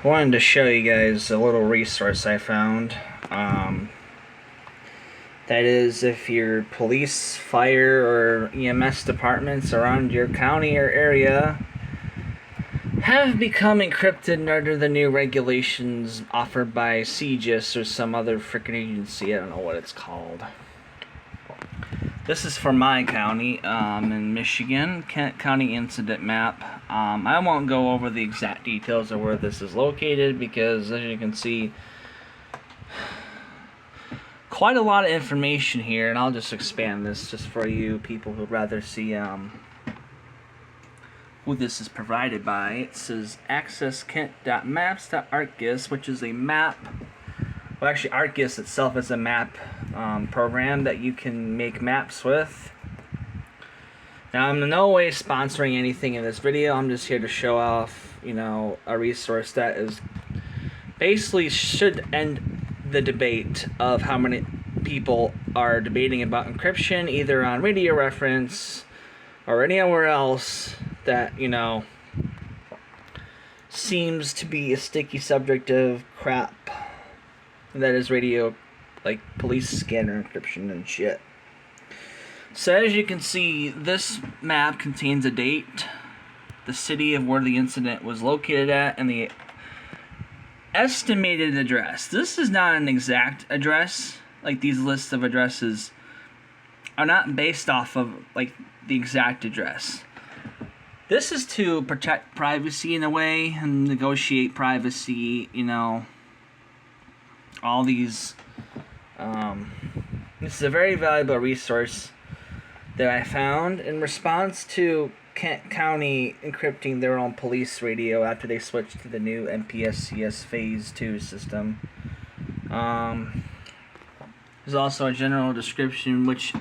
Wanted to show you guys a little resource I found. That is, if your police, fire, or EMS departments around your county or area have become encrypted under the new regulations offered by CGIS or some other frickin' agency. I don't know what it's called. This is for my county in Michigan, Kent County Incident Map. I won't go over the exact details of where this is located because, as you can see, quite a lot of information here, and I'll just expand this just for you people who'd rather see who this is provided by. It says accesskent.maps.arcgis, which is a map. Well, actually, ArcGIS itself is a map program that you can make maps with. Now, I'm in no way sponsoring anything in this video. I'm just here to show off, a resource that is basically should end the debate of how many people are debating about encryption, either on Radio Reference or anywhere else that, seems to be a sticky subject of crap. That is radio, like police scanner encryption and shit. So as you can see, this map contains a date, the city of where the incident was located at, and the estimated address. This is not an exact address. Like, these lists of addresses are not based off of like the exact address. This is to protect privacy in a way and negotiate privacy, all these. This is a very valuable resource that I found in response to Kent County encrypting their own police radio after they switched to the new NPSCS Phase 2 system. There's also a general description, which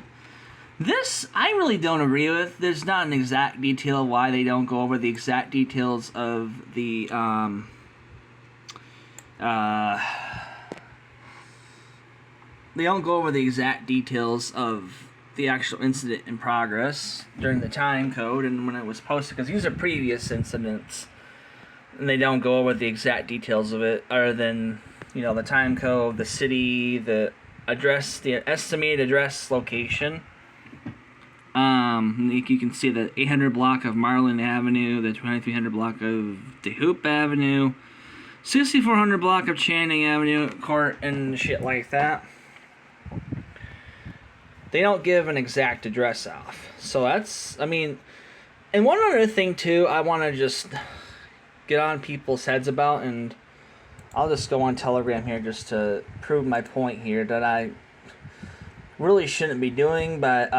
this I really don't agree with. There's not an exact detail of why they don't go over the exact details of the they don't go over the exact details of the actual incident in progress during the time code and when it was posted, because these are previous incidents, and they don't go over the exact details of it other than, the time code, the city, the address, the estimated address location. You can see the 800 block of Marlin Avenue, the 2300 block of DeHoop Avenue, 6400 block of Channing Avenue, Court, and shit like that. They don't give an exact address off. So that's, and one other thing too, I want to just get on people's heads about, and I'll just go on Telegram here just to prove my point here that I really shouldn't be doing, but,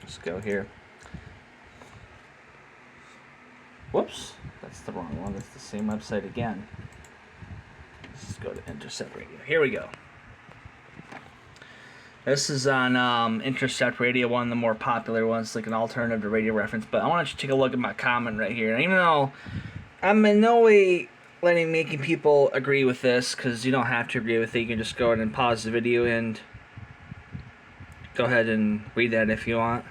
let's go here. Whoops, that's the wrong one. That's the same website again. Let's go to Intercept Radio. Here we go. This is on Intercept Radio, one of the more popular ones, like an alternative to Radio Reference. But I want you to take a look at my comment right here. And even though I'm in no way making people agree with this, because you don't have to agree with it, you can just go ahead and pause the video and go ahead and read that if you want.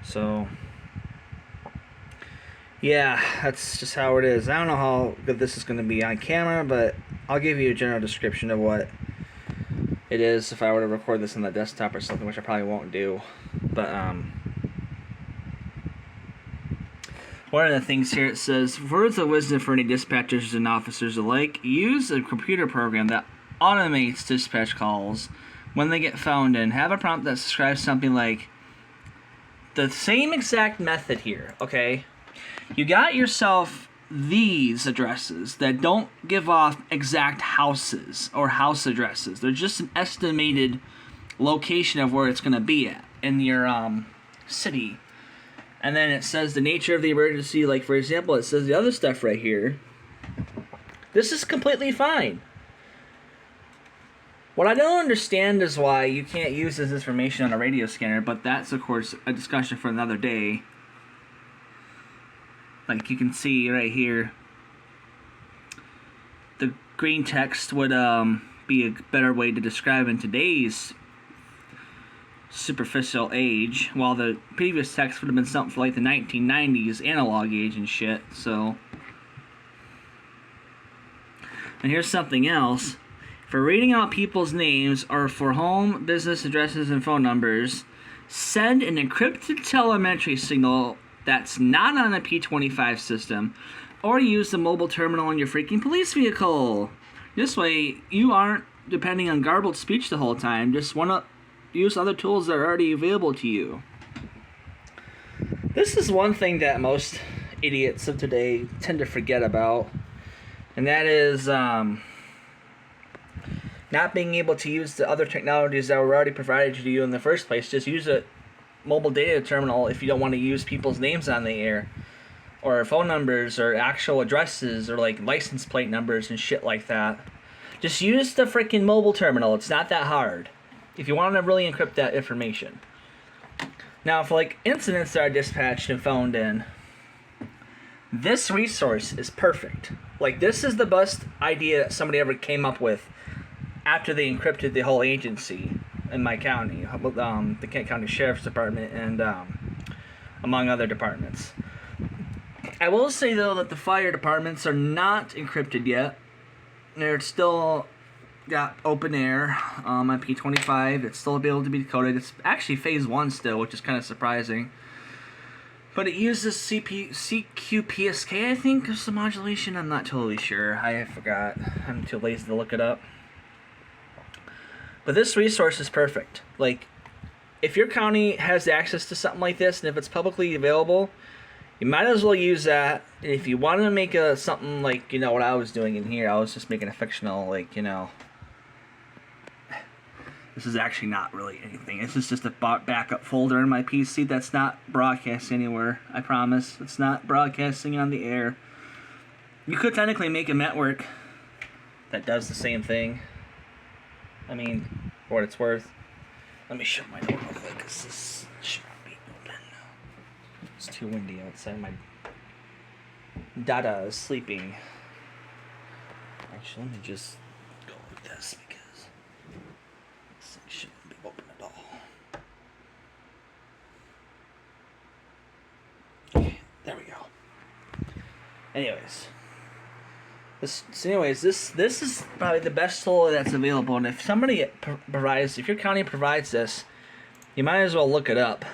So, yeah, that's just how it is. I don't know how good this is going to be on camera, but I'll give you a general description of what it is if I were to record this on the desktop or something, which I probably won't do. But one of the things here, it says, words of wisdom for any dispatchers and officers alike: use a computer program that automates dispatch calls when they get phoned in. Have a prompt that describes something like the same exact method here, okay? You got yourself these addresses that don't give off exact houses or house addresses. They're just an estimated location of where it's going to be at in your city. And then it says the nature of the emergency. Like, for example, it says the other stuff right here. This is completely fine. What I don't understand is why you can't use this information on a radio scanner, but that's, of course, a discussion for another day. Like you can see right here, the green text would be a better way to describe in today's superficial age, while the previous text would have been something for like the 1990s analog age and shit. So, and here's something else. For reading out people's names or for home, business addresses, and phone numbers, send an encrypted telemetry signal that's not on a P25 system, or use the mobile terminal in your freaking police vehicle. This way, you aren't depending on garbled speech the whole time. Just want to use other tools that are already available to you. This is one thing that most idiots of today tend to forget about, and that is not being able to use the other technologies that were already provided to you in the first place. Just use a mobile data terminal if you don't want to use people's names on the air, or phone numbers, or actual addresses, or like license plate numbers and shit like that. Just use the freaking mobile terminal. It's not that hard if you want to really encrypt that information. Now, for like incidents that are dispatched and phoned in, this resource is perfect. Like, this is the best idea that somebody ever came up with after they encrypted the whole agency in my county, the Kent County Sheriff's Department, and among other departments. I will say, though, that the fire departments are not encrypted yet. They're still got open air on P25. It's still able to be decoded. It's actually phase 1 still, which is kind of surprising. But it uses CQPSK, I think, as the modulation. I'm not totally sure. I forgot. I'm too lazy to look it up. But this resource is perfect. Like, if your county has access to something like this, and if it's publicly available, you might as well use that. And if you want to make something like, you know, what I was doing in here, I was just making a fictional, like, you know, this is actually not really anything. This is just a backup folder in my PC that's not broadcast anywhere. I promise. It's not broadcasting on the air. You could technically make a network that does the same thing. I mean, for what it's worth. Let me shut my door real quick, because this should not be open. It's too windy outside. My Dada is sleeping. Actually, let me just go with this, because this thing shouldn't be open at all. Okay, there we go. Anyways. This is probably the best tool that's available, and if somebody if your county provides this, you might as well look it up.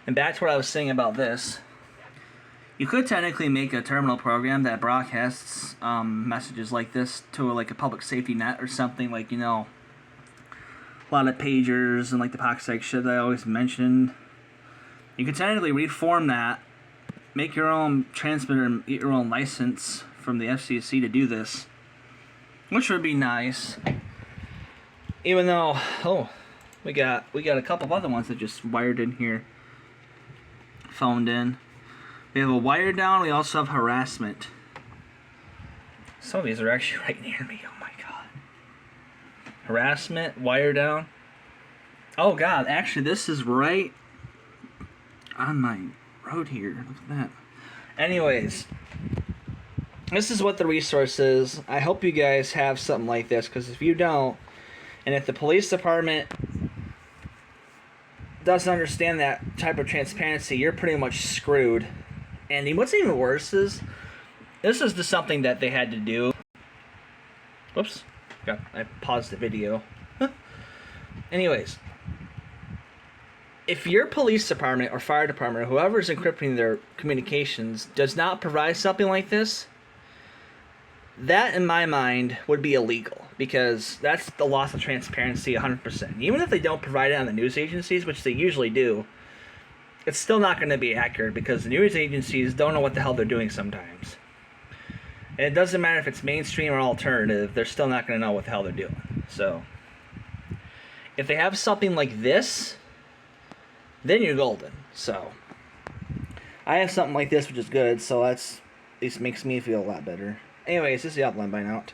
And back to what I was saying about this, you could technically make a terminal program that broadcasts messages like this to like a public safety net or something, like, you know, a lot of pagers and like the POCSEC shit that I always mentioned. You could technically reform that, make your own transmitter and get your own license from the FCC to do this, which would be nice. Even though, we got a couple of other ones that just wired in here, phoned in. We have a wire down. We also have harassment. Some of these are actually right near me. Oh my god. Harassment, wire down. Oh god, actually this is right on my road here. Look at that. Anyways, this is what the resource is. I hope you guys have something like this, because if you don't, and if the police department doesn't understand that type of transparency, you're pretty much screwed. And what's even worse is, this is just something that they had to do. Whoops. I paused the video. Anyways, if your police department or fire department or whoever is encrypting their communications does not provide something like this, that in my mind would be illegal, because that's the loss of transparency 100%. Even if they don't provide it on the news agencies, which they usually do, it's still not going to be accurate, because the news agencies don't know what the hell they're doing sometimes. And it doesn't matter if it's mainstream or alternative, they're still not going to know what the hell they're doing. So, if they have something like this, then you're golden. So, I have something like this, which is good, so that's at least makes me feel a lot better. Anyways, this is the outline by now.